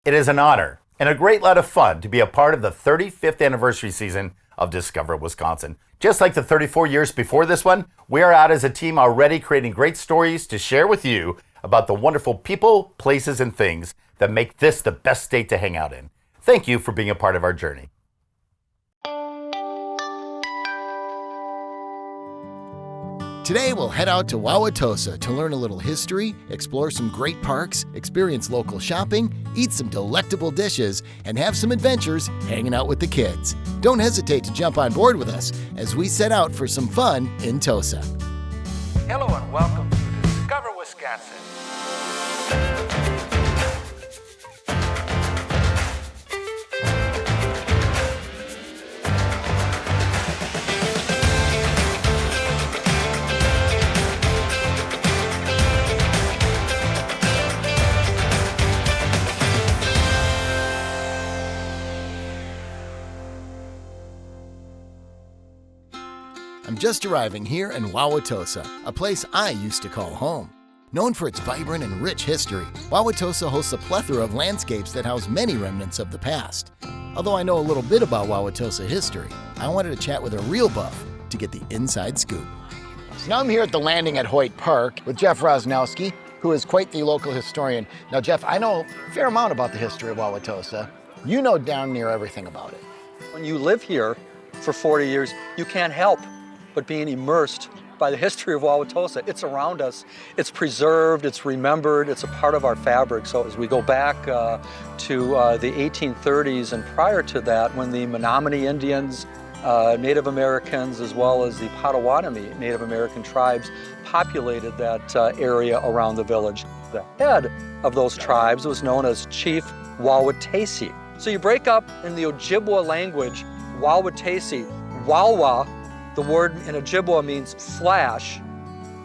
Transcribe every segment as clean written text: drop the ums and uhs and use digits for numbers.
It is an honor and a great lot of fun to be a part of the 35th anniversary season of Discover Wisconsin. Just like the 34 years before this one, we are out as a team already creating great stories to share with you about the wonderful people, places, and things that make this the best state to hang out in. Thank you for being a part of our journey. Today we'll head out to Wauwatosa to learn a little history, explore some great parks, experience local shopping, eat some delectable dishes, and have some adventures hanging out with the kids. Don't hesitate to jump on board with us as we set out for some fun in Tosa. Hello and welcome to Discover Wisconsin. I'm just arriving here in Wauwatosa, a place I used to call home. Known for its vibrant and rich history, Wauwatosa hosts a plethora of landscapes that house many remnants of the past. Although I know a little bit about Wauwatosa history, I wanted to chat with a real buff to get the inside scoop. So now I'm here at the landing at Hoyt Park with Jeff Rosnowski, who is quite the local historian. Now, Jeff, I know a fair amount about the history of Wauwatosa. You know damn near everything about it. When you live here for 40 years, you can't help but being immersed by the history of Wauwatosa. It's around us, it's preserved, it's remembered, it's a part of our fabric. So as we go back to the 1830s and prior to that, when the Menominee Indians, Native Americans, as well as the Potawatomi Native American tribes populated that area around the village. The head of those tribes was known as Chief Wauwatosa. So you break up in the Ojibwa language, Wauwatosa, Wauwa, the word in Ojibwa means flash,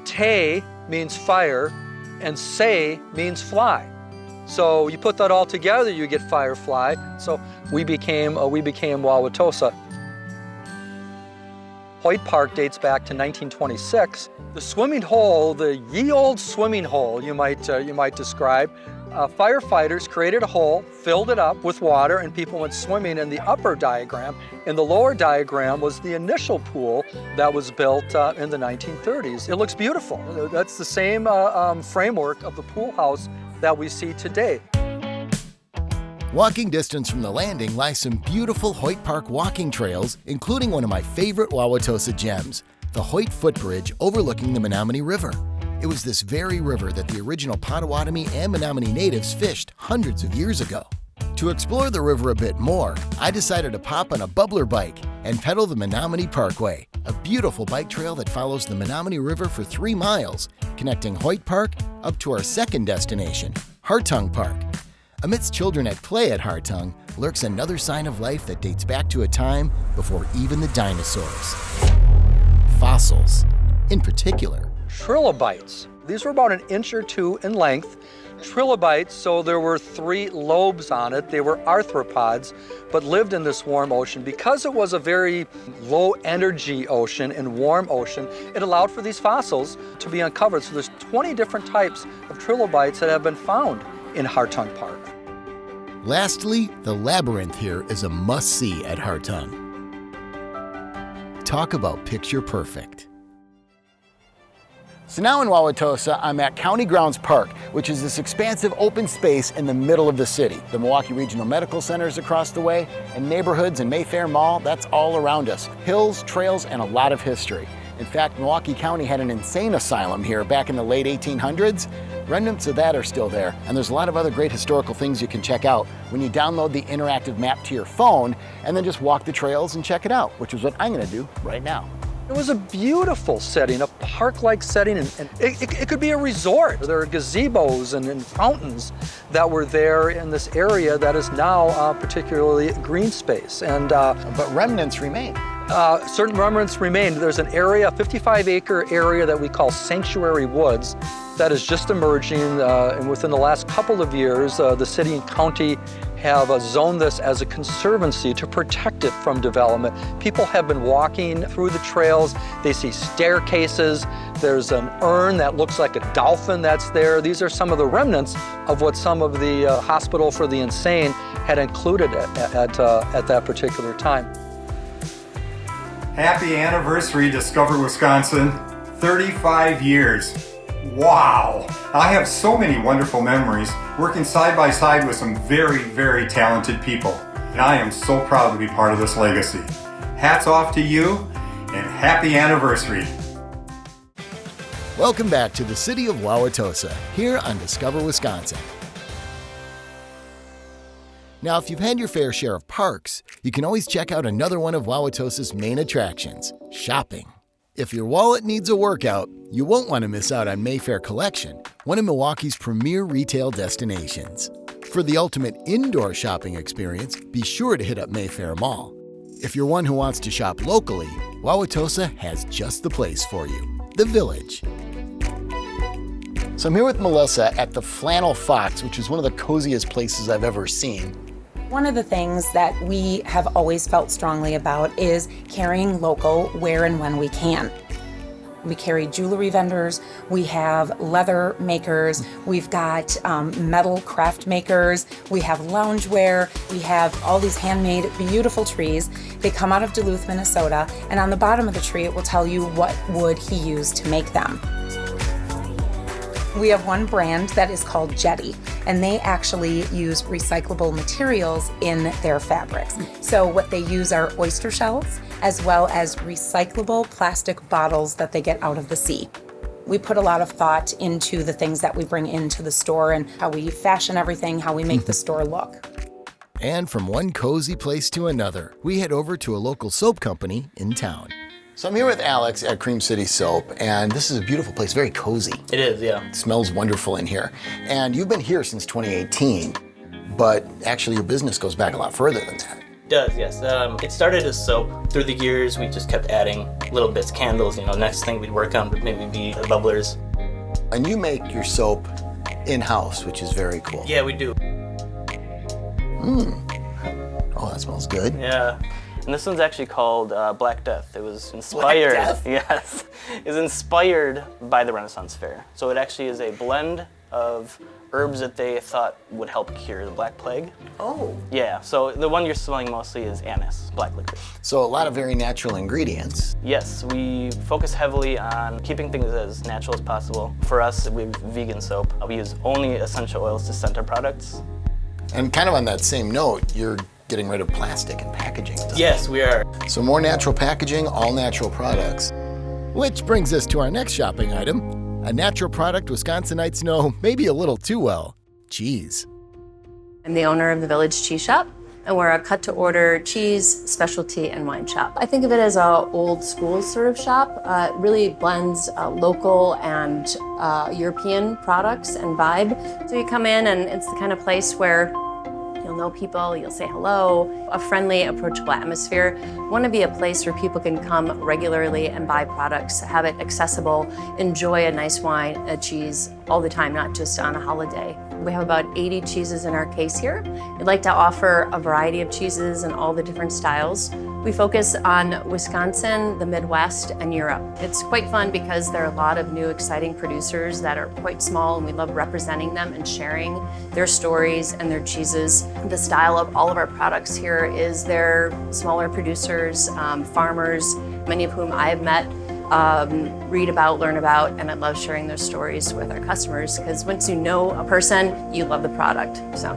te means fire, and se means fly. So you put that all together, you get firefly. So we became Wauwatosa. Hoyt Park dates back to 1926. The swimming hole, the ye old swimming hole, you might describe. Firefighters created a hole, filled it up with water, and people went swimming in the upper diagram. In the lower diagram was the initial pool that was built in the 1930s. It looks beautiful. That's the same framework of the pool house that we see today. Walking distance from the landing lie some beautiful Hoyt Park walking trails, including one of my favorite Wauwatosa gems, the Hoyt Footbridge overlooking the Menominee River. It was this very river that the original Potawatomi and Menominee natives fished hundreds of years ago. To explore the river a bit more, I decided to pop on a bubbler bike and pedal the Menominee Parkway, a beautiful bike trail that follows the Menominee River for 3 miles, connecting Hoyt Park up to our second destination, Hartung Park. Amidst children at play at Hartung lurks another sign of life that dates back to a time before even the dinosaurs. Fossils, in particular. Trilobites. These were about 1 inch or 2 in length. Trilobites, so there were 3 lobes on it. They were arthropods, but lived in this warm ocean. Because it was a very low energy ocean and warm ocean, it allowed for these fossils to be uncovered. So there's 20 different types of trilobites that have been found in Hartung Park. Lastly, the labyrinth here is a must-see at Hartung. Talk about picture perfect. So now in Wauwatosa, I'm at County Grounds Park, which is this expansive open space in the middle of the city. The Milwaukee Regional Medical Center is across the way, and neighborhoods and Mayfair Mall, that's all around us. Hills, trails, and a lot of history. In fact, Milwaukee County had an insane asylum here back in the late 1800s. Remnants of that are still there, and there's a lot of other great historical things you can check out when you download the interactive map to your phone and then just walk the trails and check it out, which is what I'm gonna do right now. It was a beautiful setting, a park-like setting, and it could be a resort. There are gazebos and fountains that were there in this area that is now particularly green space. But remnants remain. Certain remnants remain. There's an area, a 55-acre area that we call Sanctuary Woods that is just emerging, and within the last couple of years, the city and county have zoned this as a conservancy to protect it from development. People have been walking through the trails. They see staircases. There's an urn that looks like a dolphin that's there. These are some of the remnants of what some of the Hospital for the Insane had included at that particular time. Happy anniversary, Discover Wisconsin. 35 years. Wow! I have so many wonderful memories working side by side with some very, very talented people. And I am so proud to be part of this legacy. Hats off to you and happy anniversary. Welcome back to the city of Wauwatosa, here on Discover Wisconsin. Now, if you've had your fair share of parks, you can always check out another one of Wauwatosa's main attractions, shopping. If your wallet needs a workout, you won't want to miss out on Mayfair Collection, one of Milwaukee's premier retail destinations. For the ultimate indoor shopping experience, be sure to hit up Mayfair Mall. If you're one who wants to shop locally, Wauwatosa has just the place for you, the Village. So I'm here with Melissa at the Flannel Fox, which is one of the coziest places I've ever seen. One of the things that we have always felt strongly about is carrying local where and when we can. We carry jewelry vendors, we have leather makers, we've got metal craft makers, we have loungewear, we have all these handmade beautiful trees. They come out of Duluth, Minnesota, and on the bottom of the tree it will tell you what wood he used to make them. We have one brand that is called Jetty, and they actually use recyclable materials in their fabrics. So what they use are oyster shells, as well as recyclable plastic bottles that they get out of the sea. We put a lot of thought into the things that we bring into the store and how we fashion everything, how we make the store look. And from one cozy place to another, we head over to a local soap company in town. So I'm here with Alex at Cream City Soap, and this is a beautiful place, very cozy. It is, yeah. It smells wonderful in here. And you've been here since 2018, but actually your business goes back a lot further than that. It does, yes. It started as soap. Through the years, we just kept adding little bits, candles. Next thing we'd work on would maybe be the bubblers. And you make your soap in-house, which is very cool. Yeah, we do. Oh, that smells good. Yeah. And this one's actually called Black Death. It was inspired. Black Death? Yes. It was inspired by the Renaissance Fair. So it actually is a blend of herbs that they thought would help cure the Black Plague. Oh. Yeah, so the one you're smelling mostly is anise, black licorice. So a lot of very natural ingredients. Yes, we focus heavily on keeping things as natural as possible. For us, we have vegan soap. We use only essential oils to scent our products. And kind of on that same note, you're getting rid of plastic and packaging. Yes, we are. So more natural packaging, all natural products. Which brings us to our next shopping item, a natural product Wisconsinites know maybe a little too well, cheese. I'm the owner of the Village Cheese Shop, and we're a cut-to-order cheese, specialty, and wine shop. I think of it as a old school sort of shop. It really blends local and European products and vibe. So you come in and it's the kind of place where you'll know people, you'll say hello, a friendly, approachable atmosphere. We want to be a place where people can come regularly and buy products, have it accessible, enjoy a nice wine, a cheese all the time, not just on a holiday. We have about 80 cheeses in our case here. We'd like to offer a variety of cheeses in all the different styles. We focus on Wisconsin, the Midwest, and Europe. It's quite fun because there are a lot of new exciting producers that are quite small, and we love representing them and sharing their stories and their cheeses. The style of all of our products here is they're smaller producers, farmers, many of whom I have met, read about, learn about, and I love sharing their stories with our customers because once you know a person, you love the product. So,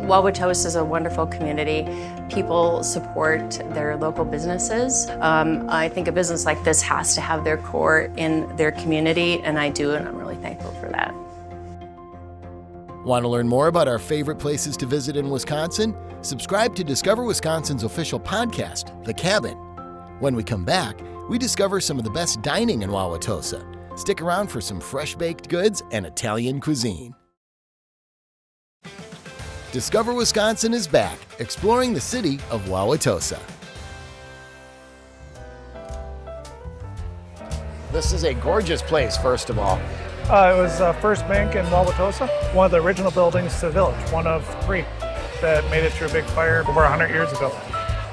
Wauwatosa is a wonderful community. People support their local businesses. I think a business like this has to have their core in their community, and I do, and I'm really thankful for that. Want to learn more about our favorite places to visit in Wisconsin? Subscribe to Discover Wisconsin's official podcast, The Cabin. When we come back, we discover some of the best dining in Wauwatosa. Stick around for some fresh baked goods and Italian cuisine. Discover Wisconsin is back, exploring the city of Wauwatosa. This is a gorgeous place, first of all. It was First Bank in Wauwatosa, one of the original buildings to the village, one of 3. that made it through a big fire over 100 years ago.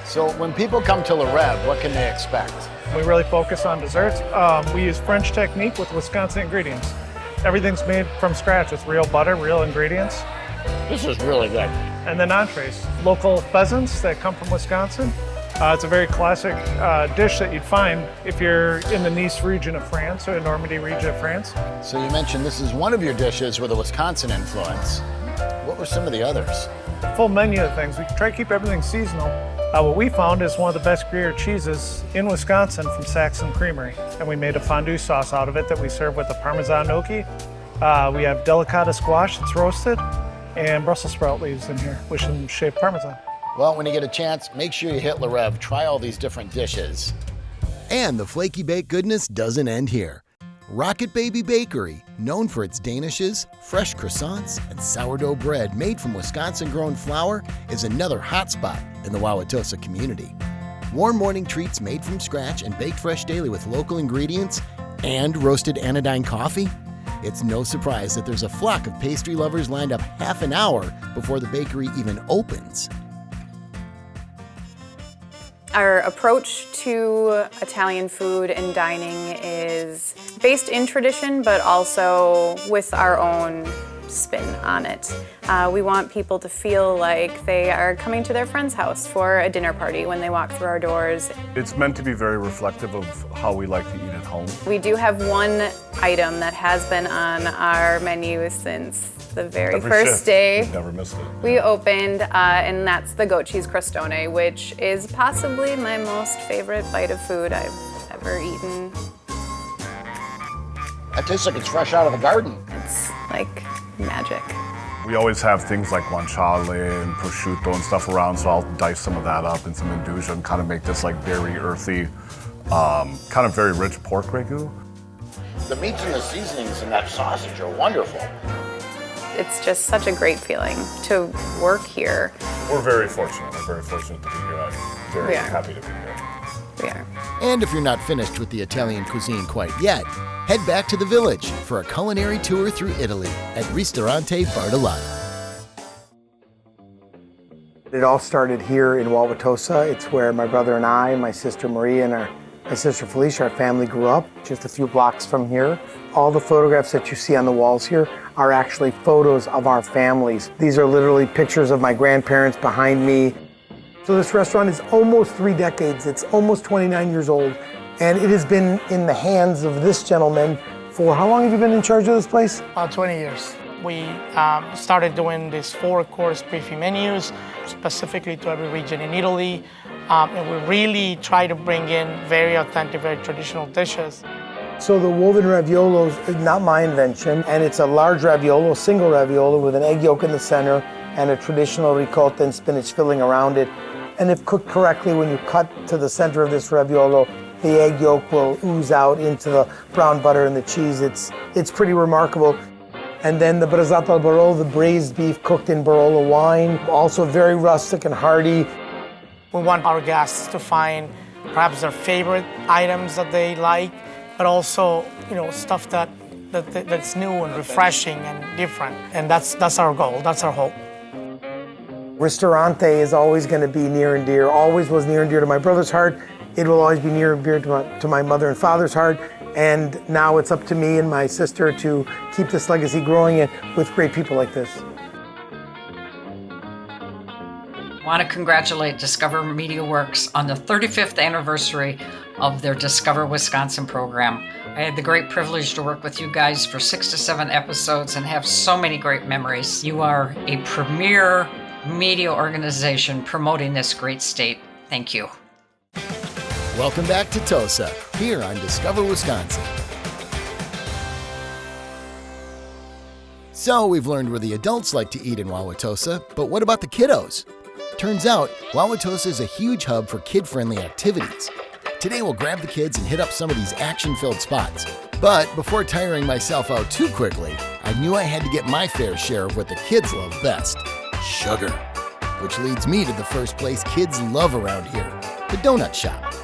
So when people come to Le Rev, what can they expect? We really focus on desserts. We use French technique with Wisconsin ingredients. Everything's made from scratch with real butter, real ingredients. This is really good. And then entrees, local pheasants that come from Wisconsin. It's a very classic dish that you'd find if you're in the Nice region of France or the Normandy region of France. So you mentioned this is one of your dishes with a Wisconsin influence. What were some of the others? Full menu of things. We try to keep everything seasonal. What we found is one of the best Gruyere cheeses in Wisconsin from Saxon Creamery. And we made a fondue sauce out of it that we serve with a Parmesan gnocchi. We have delicata squash that's roasted and Brussels sprout leaves in here with some shaved Parmesan. Well, when you get a chance, make sure you hit Le Rev. Try all these different dishes. And the flaky baked goodness doesn't end here. Rocket Baby Bakery, known for its danishes, fresh croissants, and sourdough bread made from Wisconsin-grown flour, is another hotspot in the Wauwatosa community. Warm morning treats made from scratch and baked fresh daily with local ingredients and roasted anodyne coffee. It's no surprise that there's a flock of pastry lovers lined up half an hour before the bakery even opens. Our approach to Italian food and dining is based in tradition, but also with our own spin on it. We want people to feel like they are coming to their friend's house for a dinner party when they walk through our doors. It's meant to be very reflective of how we like to eat at home. We do have one item that has been on our menu since the very first day We've never missed it. we opened, and that's the goat cheese crostone, which is possibly my most favorite bite of food I've ever eaten. That tastes like it's fresh out of the garden. It's like magic. We always have things like guanciale and prosciutto and stuff around, so I'll dice some of that up and some induja and kind of make this like very earthy, kind of very rich pork ragu. The meats and the seasonings in that sausage are wonderful. It's just such a great feeling to work here. We're very fortunate. We're very fortunate to be here. I'm very happy to be here. We are. And if you're not finished with the Italian cuisine quite yet, head back to the village for a culinary tour through Italy at Ristorante Bartolotta. It all started here in Wauwatosa. It's where my brother and I, my sister Maria, and my sister Felicia, our family grew up, just a few blocks from here. All the photographs that you see on the walls here are actually photos of our families. These are literally pictures of my grandparents behind me. So this restaurant is almost 3 decades. It's almost 29 years old. And it has been in the hands of this gentleman for, how long have you been in charge of this place? 20 years. We started doing these 4-course buffet menus, specifically to every region in Italy. And we really try to bring in very authentic, very traditional dishes. So the woven raviolos is not my invention, and it's a large raviolo, single raviolo with an egg yolk in the center and a traditional ricotta and spinach filling around it. And if cooked correctly, when you cut to the center of this raviolo, the egg yolk will ooze out into the brown butter and the cheese. It's pretty remarkable. And then the brasato al Barolo, the braised beef cooked in Barolo wine, also very rustic and hearty. We want our guests to find perhaps their favorite items that they like, but also, stuff that's new and refreshing and different. And that's our goal, that's our hope. Ristorante is always going to be near and dear, always was near and dear to my brother's heart. It will always be near and dear to my mother and father's heart. And now it's up to me and my sister to keep this legacy growing and with great people like this. I want to congratulate Discover Media Works on the 35th anniversary of their Discover Wisconsin program. I had the great privilege to work with you guys for 6 to 7 episodes and have so many great memories. You are a premier media organization promoting this great state. Thank you. Welcome back to Tosa, here on Discover Wisconsin. So we've learned where the adults like to eat in Wauwatosa, but what about the kiddos? Turns out, Wauwatosa is a huge hub for kid-friendly activities. Today we'll grab the kids and hit up some of these action-filled spots. But before tiring myself out too quickly, I knew I had to get my fair share of what the kids love best, sugar. Which leads me to the first place kids love around here, the donut shop.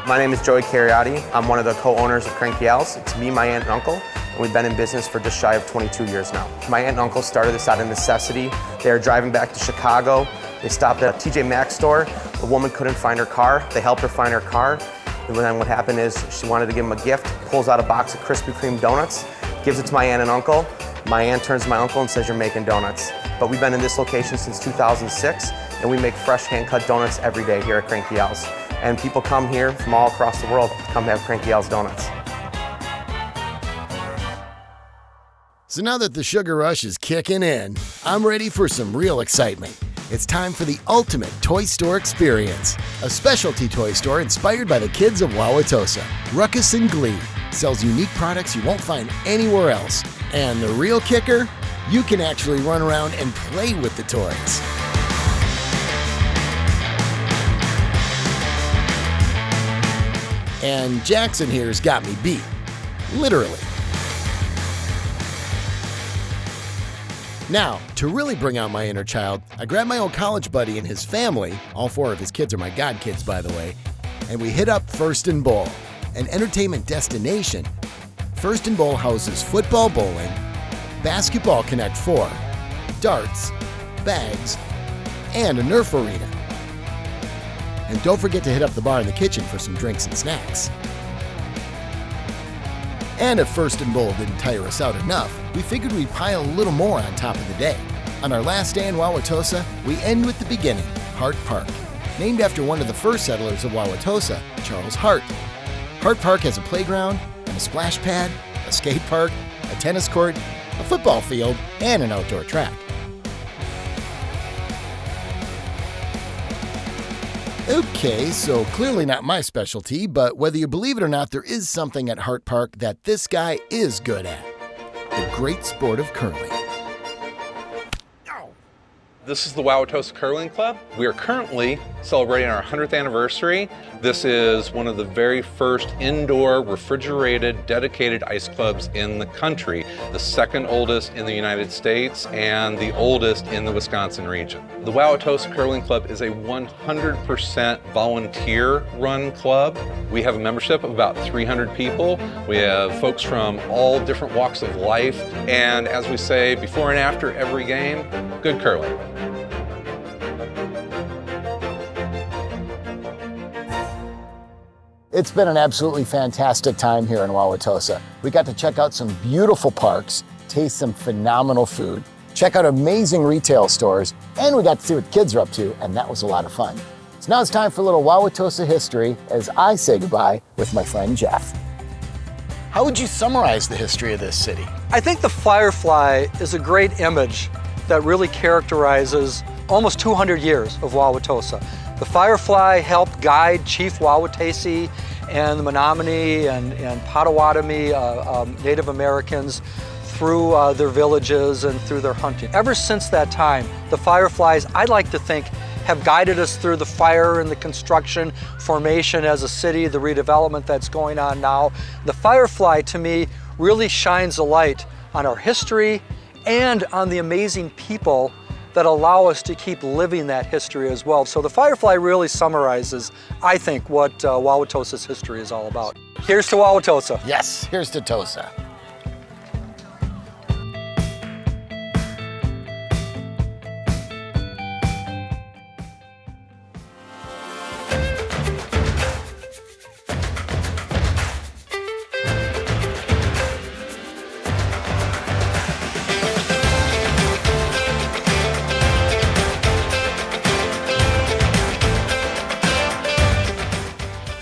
My name is Joey Cariotti. I'm one of the co-owners of Cranky Al's. It's me, my aunt, and uncle. and we've been in business for just shy of 22 years now. My aunt and uncle started this out of necessity. They were driving back to Chicago. They stopped at a TJ Maxx store. A woman couldn't find her car. They helped her find her car. And then what happened is she wanted to give them a gift, pulls out a box of Krispy Kreme donuts, gives it to my aunt and uncle. My aunt turns to my uncle and says, "You're making donuts." But we've been in this location since 2006, and we make fresh hand-cut donuts every day here at Cranky Al's. And people come here from all across the world to come have Cranky Al's donuts. So now that the sugar rush is kicking in, I'm ready for some real excitement. It's time for the ultimate toy store experience. A specialty toy store inspired by the kids of Wauwatosa. Ruckus and Glee sells unique products you won't find anywhere else. And the real kicker? You can actually run around and play with the toys. And Jackson here's got me beat. Literally. Now, to really bring out my inner child, I grabbed my old college buddy and his family, all 4 of his kids are my godkids by the way, and we hit up First and Bowl, an entertainment destination. First and Bowl houses football bowling, basketball Connect 4, darts, bags, and a Nerf arena. And don't forget to hit up the bar in the kitchen for some drinks and snacks. And if First and Bowl didn't tire us out enough, we figured we'd pile a little more on top of the day. On our last day in Wauwatosa, we end with the beginning, Hoyt Park, named after one of the first settlers of Wauwatosa, Charles Hart. Hoyt Park has a playground and a splash pad, a skate park, a tennis court, a football field, and an outdoor track. Okay, so clearly not my specialty, but whether you believe it or not, there is something at Hoyt Park that this guy is good at. The great sport of curling. This is the Wauwatosa Curling Club. We are currently celebrating our 100th anniversary. This is one of the very first indoor, refrigerated, dedicated ice clubs in the country. The second oldest in the United States and the oldest in the Wisconsin region. The Wauwatosa Curling Club is a 100% volunteer-run club. We have a membership of about 300 people. We have folks from all different walks of life. And as we say, before and after every game, good curling. It's been an absolutely fantastic time here in Wauwatosa. We got to check out some beautiful parks, taste some phenomenal food, check out amazing retail stores, and we got to see what kids are up to, and that was a lot of fun. So now it's time for a little Wauwatosa history as I say goodbye with my friend Jeff. How would you summarize the history of this city? I think the firefly is a great image that really characterizes almost 200 years of Wauwatosa. The firefly helped guide Chief Wauwatosa and the Menominee and Potawatomi Native Americans through their villages and through their hunting. Ever since that time, the fireflies, I'd like to think, have guided us through the fire and the construction formation as a city, the redevelopment that's going on now. The firefly, to me, really shines a light on our history and on the amazing people that allow us to keep living that history as well. So the firefly really summarizes, I think, what Wauwatosa's history is all about. Here's to Wauwatosa. Yes, here's to Tosa.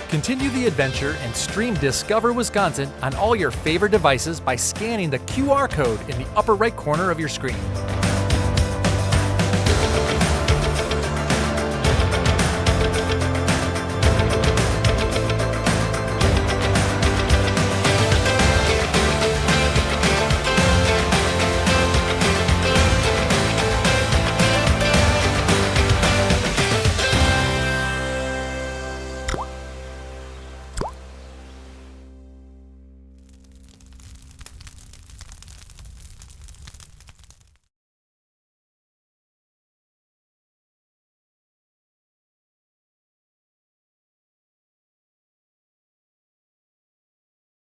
Continue the adventure and stream Discover Wisconsin on all your favorite devices by scanning the QR code in the upper right corner of your screen.